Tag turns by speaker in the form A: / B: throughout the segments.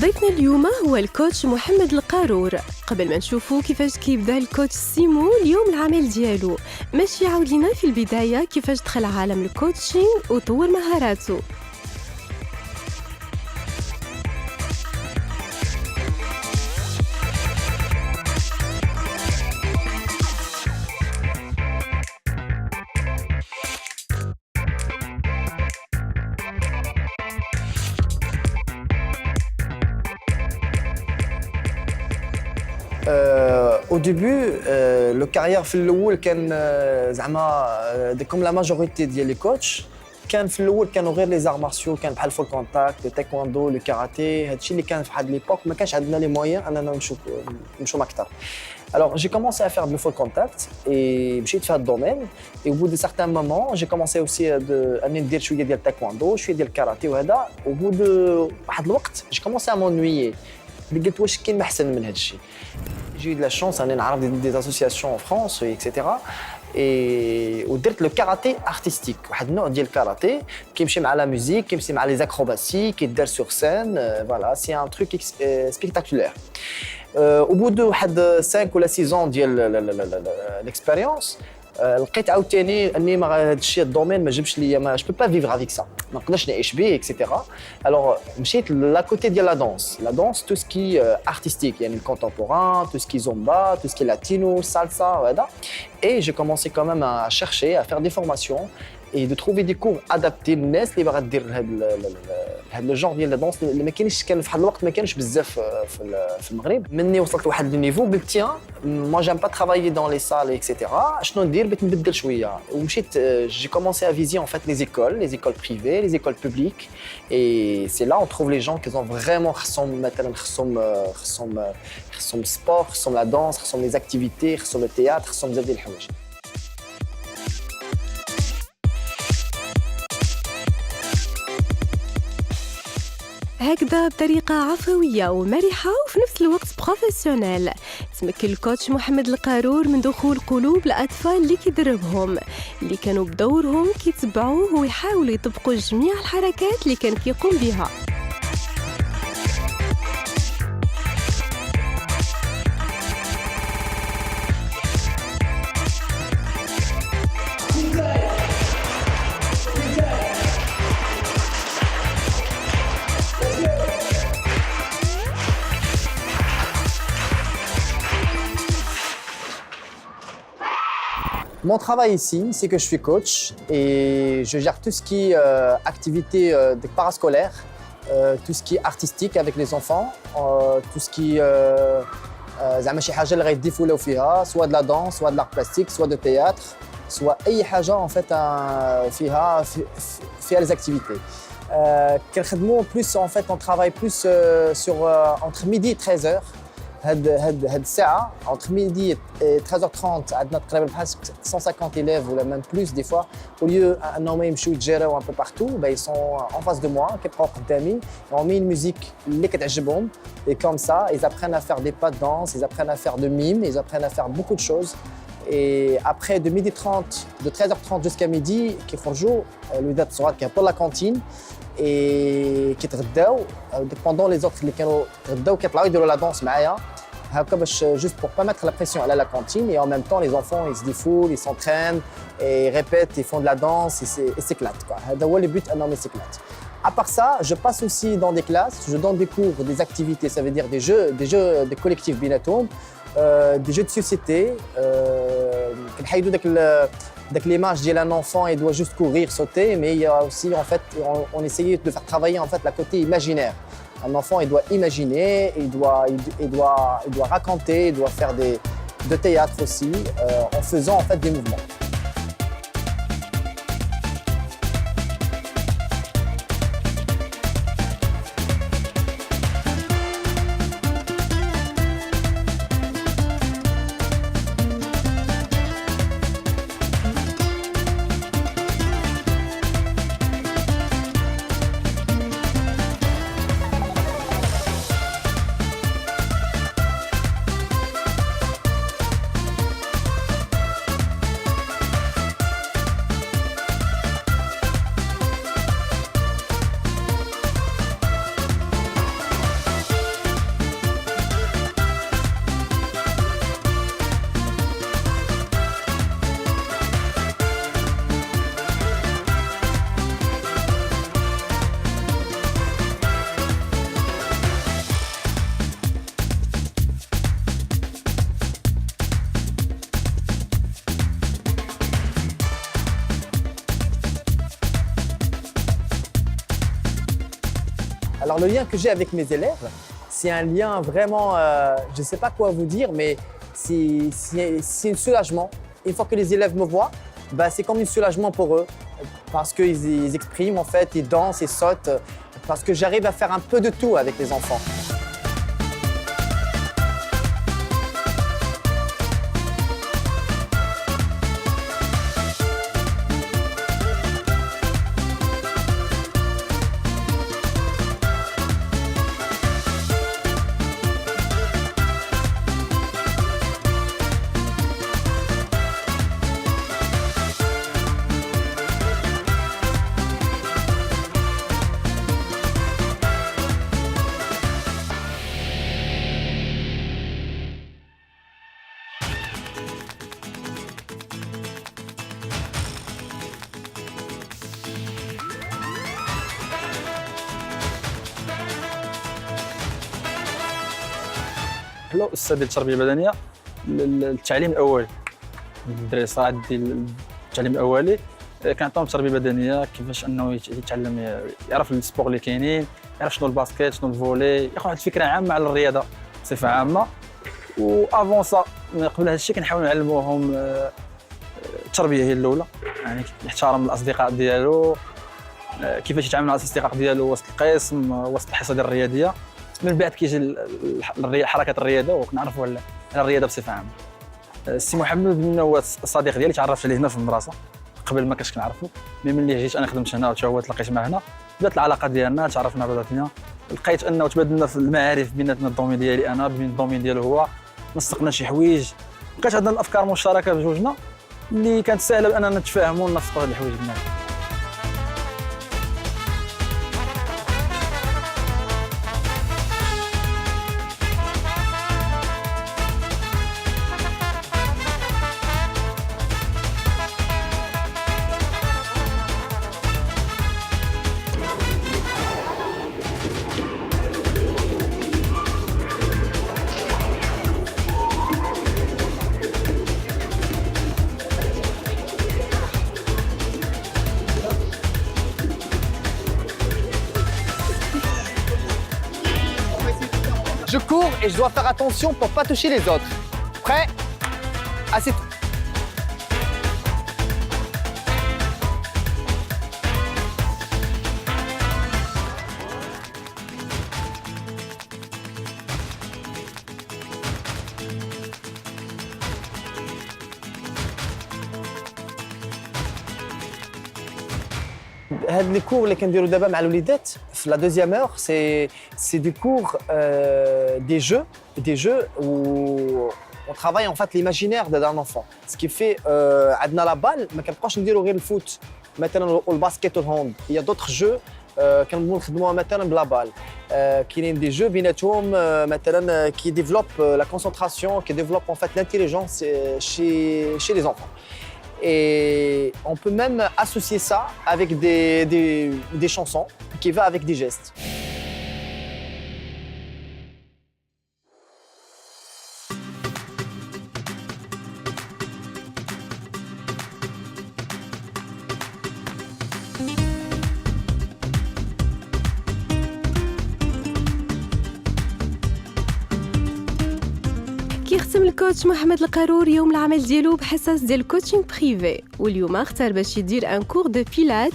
A: ضيفنا اليوم هو الكوتش محمد القارور. قبل ما نشوفوا كيفاش كيبدا الكوتش سيمو اليوم العمل ديالو، ماشي يعاود لنا في البدايه كيفاش دخل عالم الكوتشينغ وطور مهاراته.
B: Au début, le carrière في الأول كان زعما comme la majorité ديال les coachs كان في الأول كانوا غير les arts martiaux كان بحال فول كونتاكت لو تايكواندو لو كاراتيه هادشي اللي كان في واحد ليبوك ما كانش عندنا لي مويان اننا نمشوا اكثر. Alors j'ai commencé à faire du full contact et مشيت في هذا الدومين et au bout de certains moments j'ai commencé aussi اني ندير شويه ديال التايكواندو شويه ديال الكاراتيه وهذا au bout de واحد الوقت j'ai commencé à m'ennuyer اللي قلت واش كاين ما احسن من هذا الشيء. J'ai eu de la chance اني نعرف des associations en France etc. et ودرت لو كاراتيه ارتستيك واحد النوع ديال الكاراتيه كيمشي مع لا ميوزيك كيمشي مع لي زاكروباسي كيدار سور سين فوالا سي ان تروك سبيكتاكولير. au bout de واحد 5 ولا 6 ans ديال l'expérience لقيت عاوتاني اني ما هذا الشيء الدومين ما جابش ليا ما جو بو با فيفر افيك سا ما نقدرش نعيش به اكسيتيرا. الوغ مشيت لا كوتي ديال لا دونس تو سكي ارتستيك يعني الكونتمبوران تو سكي زومبا تو سكي لاتينو سالسا وهذا et j'ai commencé quand même à chercher à faire des formations et de trouver des cours adaptés للناس اللي باغا دير هذا لو جونغ ديال لا دونس اللي ما كاينش كان في واحد الوقت ما كانش بزاف في المغرب. مني وصلت لواحد النيفو قلت تيان moi j'aime pas travailler dans les salles etc. شنو ندير بغيت نبدل شويه ومشيت j'ai commencé à viser en fait les écoles privées les écoles publiques et c'est là on trouve les gens qui ont vraiment خصهم مثلا خصهم sport خصهم la danse خصهم les activités خصهم le théâtre خصهم بزاف ديال الحوايج.
A: هكذا بطريقة عفوية ومرحة وفي نفس الوقت بروفيسيونيل تمكن الكوتش محمد القارور من دخول قلوب الأطفال اللي كيدربهم اللي كانوا بدورهم كيتبعوه ويحاولوا يطبقوا جميع الحركات اللي كان كيقوم بها.
B: Mon travail ici, c'est que je suis coach et je gère tout ce qui est activité parascolaire, tout ce qui est artistique avec les enfants, tout ce qui زعما شي حاجه اللي غيديفولاو فيها سواء de la danse, soit de l'art plastique, soit de théâtre, soit اي حاجه en fait فيها les activités. كنخدموا plus en fait on travaille plus sur entre midi et 13h. هاد الساعه entre midi et 13h30 عندنا تقريبا بحال 150 élèves ولا même plus des fois au lieu انهم يمشيو يتجراو un peu partout ben ils sont en face de moi كيبقاو قدامي on met une musique اللي كتعجبهم et comme ça ils apprennent à faire des pas de danse ils apprennent à faire de mime ils apprennent à faire beaucoup de choses et après de midi 30 de 13h30 jusqu'à midi كيخرجوا الوليدات الصغار كيهبطوا لا كانتين et كيتغداو pendant les autres اللي كانوا تغداو كيطلعوا يديروا لا دونس معايا هكا باش juste pour pas mettre la pression à la cantine et en même temps les enfants ils se défoulent ils s'entraînent et ils répètent ils font de la danse et s'éclatent quoi. هذا هو le but انهم s'éclatent. À part ça, je passe aussi dans des classes, je donne des cours, des activités, ça veut dire des jeux des collectifs بيناتهم, des jeux de société. كنحيدوا داك l'image ديال un enfant il doit juste courir sauter mais il y a aussi en fait on essayait de faire travailler en fait la côté imaginaire. Un enfant il doit imaginer, il doit raconter, il doit faire de théâtre aussi en faisant en fait des mouvements. Alors le lien que j'ai avec mes élèves, c'est un lien vraiment, je ne sais pas quoi vous dire, mais c'est un soulagement. Une fois que les élèves me voient, c'est comme un soulagement pour eux parce qu'ils expriment en fait, ils dansent, ils sautent, parce que j'arrive à faire un peu de tout avec les enfants.
C: حلو الاستاذ ديال التربيه البدنيه التعليم الاولي. الدراري الصراحه ديال التعليم الاولي كنعطيهم تربيه بدنيه كيفاش انه يتعلم يعرف السبور اللي كاينين، يعرف شنو الباسكيت شنو الفولي، ياخذ واحد الفكره عامه على الرياضه بصفه عامه. وافون سا قبل هذا الشيء كنحاول نعلموهم التربيه هي الاولى، يعني يحترم الاصدقاء ديالو، كيفاش يتعامل مع الاصدقاء ديالو وسط القسم وسط الحصه ديال الرياضيه. من بعد كيجي حركات الرياضه وكنعرفوا على الرياضه بصفه عامه. السي محمد بما هو الصديق ديالي تعرفت عليه هنا في المدرسه، قبل ما كنتش كنعرفو، ملي جيت انا خدمت هنا وتا هو تلاقيت معاه هنا، بدات العلاقه ديالنا، تعرفنا بعضنا، لقيت انه تبادلنا في المعارف بيناتنا، الدومين ديالي انا بين الدومين ديالو هو، نسقنا شي حوايج، بقات عندنا الافكار مشتركه بجوجنا اللي كانت سهله باننا نتفاهموا وننسقوا هاد الحوايج بيناتنا.
B: Je cours et je dois faire attention pour ne pas toucher les autres. Prêt? Assieds-toi. هاد les cours اللي كنديرو دابا مع الوليدات في la deuxième heure, c'est des cours, des jeux où on travaille en fait l'imaginaire d'un enfant. Ce qui fait عندنا la balle ما كنبقاوش نديرو غير الفوت مثلا والباسكيت والهاند. Il y a d'autres jeux كنبغيو نخدموها مثلا بلا بال. كاينين des jeux بيناتهم مثلا qui développent la concentration, qui développent en fait l'intelligence chez les enfants. Et on peut même associer ça avec des chansons qui va avec des gestes.
A: كيختم الكوتش محمد القارور يوم العمل ديالو بحصص ديال الكوتشينغ بريفي، واليوم اختار باش يدير ان كور دو بيلات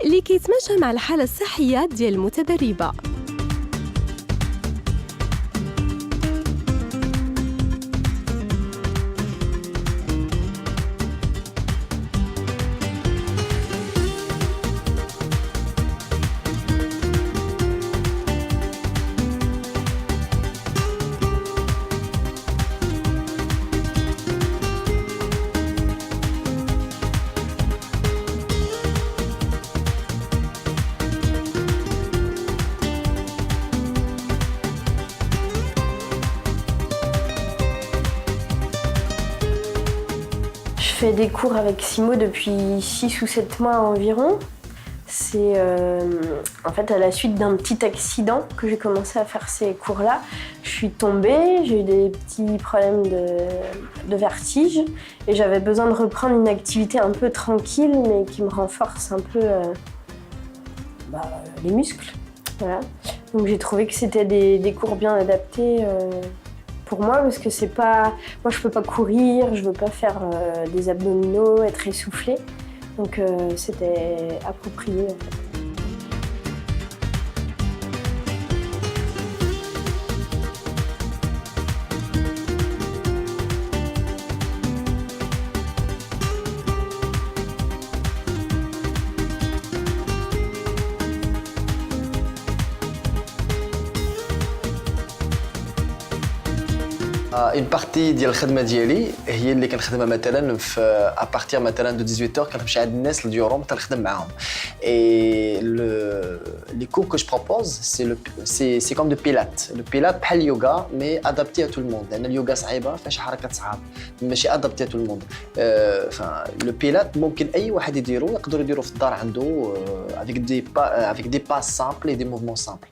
A: اللي كيتماشى مع الحاله الصحيه ديال المتدربه.
D: Je fais des cours avec Simo depuis 6 ou 7 mois environ. C'est en fait à la suite d'un petit accident que j'ai commencé à faire ces cours-là. Je suis tombée, j'ai eu des petits problèmes de vertige et j'avais besoin de reprendre une activité un peu tranquille mais qui me renforce un peu les muscles. Voilà. Donc j'ai trouvé que c'était des cours bien adaptés pour moi parce que c'est pas... Moi je peux pas courir, je veux pas faire des abdominaux, être essoufflée. Donc c'était approprié en fait.
B: Une partie ديال الخدمه ديالي هي اللي كنخدمها مثلا في ابارتير مثلا دو 18 كنمشي عند الناس لديورهم تنخدم معاهم. Et les cours que je propose c'est comme de pilates. Le pilates بحال اليوغا mais adapté à tout le monde. لان اليوغا صعيبه فيها شي حركات صعاب ماشي adapté à tout le monde. Le pilates ممكن اي واحد يديرو يقدر يديرو في الدار عنده avec des pas simples et des mouvements simples.